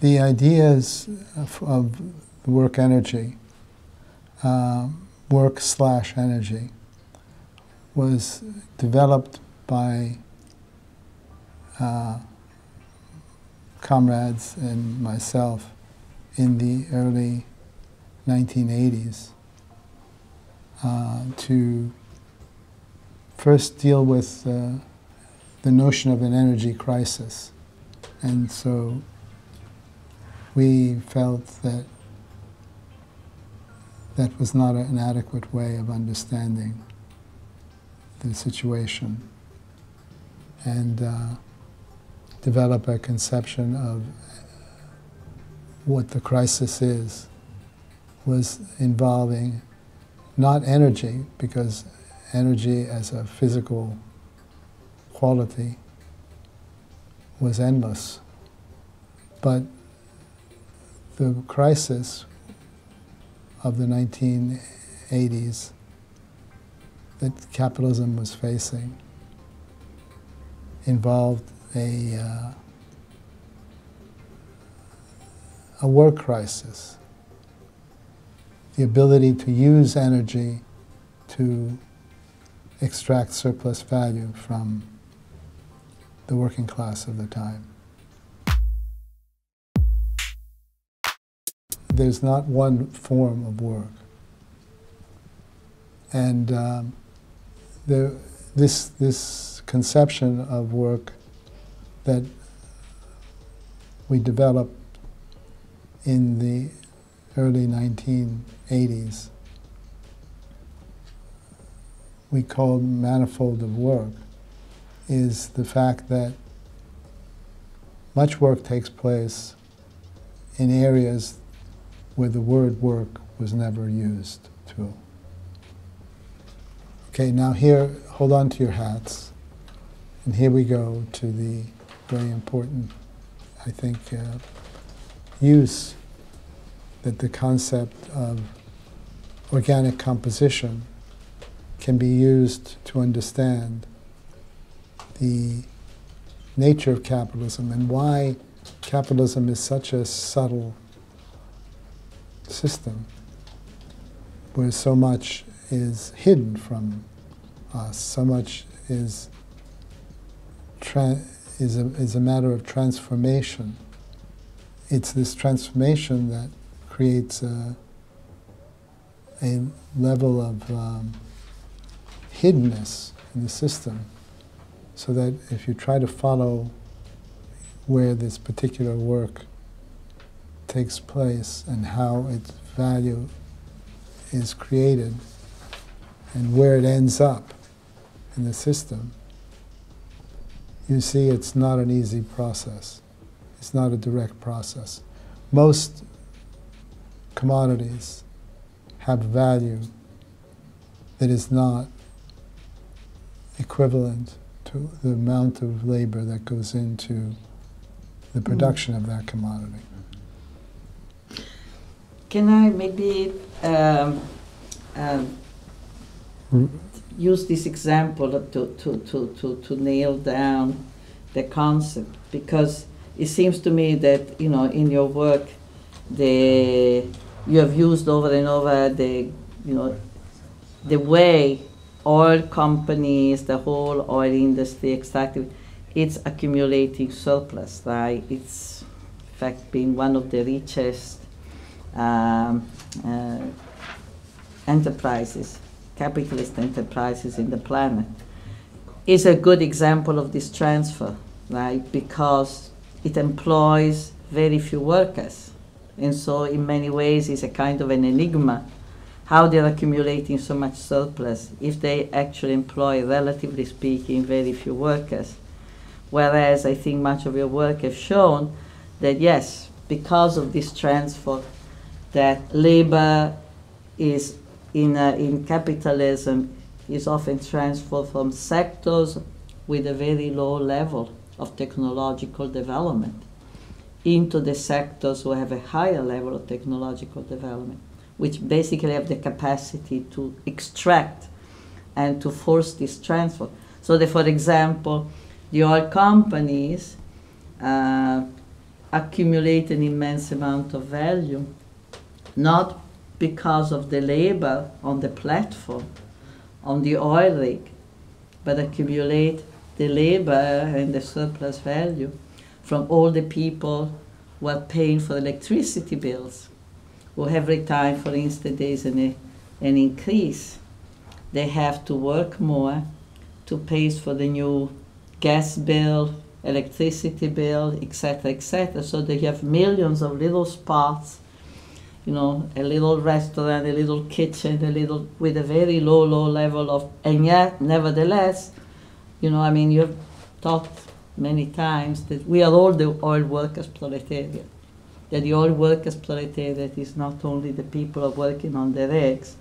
The ideas of work energy, work/energy, was developed by comrades and myself in the early 1980s to first deal with the notion of an energy crisis. And so we felt that that was not an adequate way of understanding the situation, and develop a conception of what the crisis is, was involving not energy, because energy as a physical quality was endless, but the crisis of the 1980s that capitalism was facing involved a work crisis, the ability to use energy to extract surplus value from the working class of the time. There's not one form of work. And this conception of work that we developed in the early 1980s, we called manifold of work, is the fact that much work takes place in areas where the word work was never used to. Okay, now here, hold on to your hats, and here we go to the very important, I think, use that the concept of organic composition can be used to understand the nature of capitalism and why capitalism is such a subtle system where so much is hidden from us, so much is a matter of transformation. It's this transformation that creates a level of hiddenness in the system, so that if you try to follow where this particular work takes place and how its value is created and where it ends up in the system, you see it's not an easy process. It's not a direct process. Most commodities have value that is not equivalent to the amount of labor that goes into the production of that commodity. Can I maybe use this example to nail down the concept? Because it seems to me that, you know, in your work, you have used over and over the way oil companies, the whole oil industry, extractive, it's accumulating surplus, right? It's, in fact, being one of the richest enterprises, capitalist enterprises in the planet, is a good example of this transfer, right? Because it employs very few workers. And so in many ways it's a kind of an enigma how they're accumulating so much surplus if they actually employ, relatively speaking, very few workers. Whereas I think much of your work has shown that yes, because of this transfer, that labor is in capitalism is often transferred from sectors with a very low level of technological development into the sectors who have a higher level of technological development, which basically have the capacity to extract and to force this transfer. So that, for example, the oil companies are accumulate an immense amount of value, not because of the labor on the platform, on the oil rig, but accumulate the labor and the surplus value from all the people who are paying for electricity bills, who every time, for instance, there is an increase, they have to work more to pay for the new gas bill, electricity bill, etc., etc. So they have millions of little spots, you know, a little restaurant, a little kitchen, a little with a very low level of, and yet, nevertheless, you know, I mean, you've taught many times that we are all the oil workers proletariat. That the oil workers proletariat is not only the people who are working on the rigs,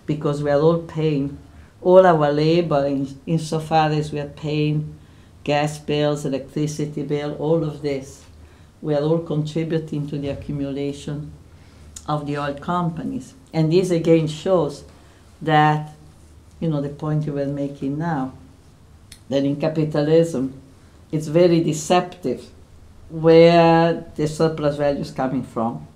because we are all paying all our labor insofar as we are paying gas bills, electricity bill, all of this. We are all contributing to the accumulation of the oil companies. And this again shows that, you know, the point you were making now, that in capitalism, it's very deceptive where the surplus value is coming from.